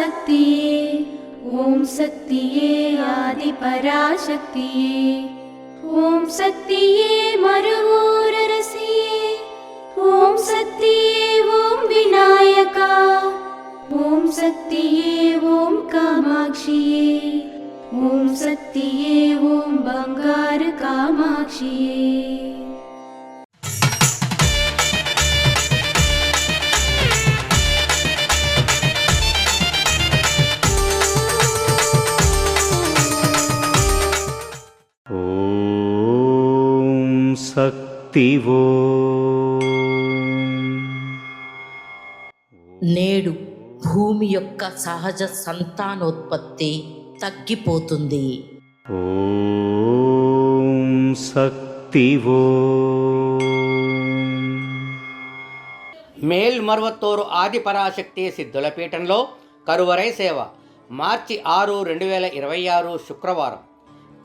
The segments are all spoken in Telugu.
पराशक्तिये ॐ शक्तिये आदिपराशक्तिये ॐ शक्तिये मरुवोररसिये ॐ शक्तिये ॐ विनायका ॐ शक्तिये ॐ कामाक्षिये ॐ शक्तिये ॐ बंगार कामाक्षिये। శక్తివో నేడు భూమి యొక్క సహజ సంతానోత్పత్తి తగ్గిపోతుంది. ఓం శక్తివో మేల్మరువత్తూరు ఆదిపరాశక్తి సిద్ధుల పీఠంలో కరువరై సేవ మార్చి 6, 2026 శుక్రవారం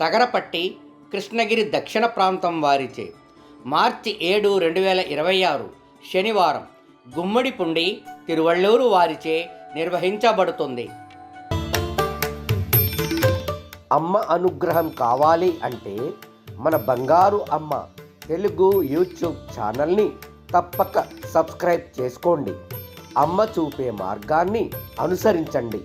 తగరపట్టి కృష్ణగిరి దక్షిణ ప్రాంతం వారిచే మార్చి 7, 2026 శనివారం గుమ్మడిపుండి తిరువళ్ళూరు వారిచే నిర్వహించబడుతుంది. అమ్మ అనుగ్రహం కావాలి అంటే మన బంగారు అమ్మ తెలుగు యూట్యూబ్ ఛానల్ని తప్పక సబ్స్క్రైబ్ చేసుకోండి. అమ్మ చూపే మార్గాన్ని అనుసరించండి.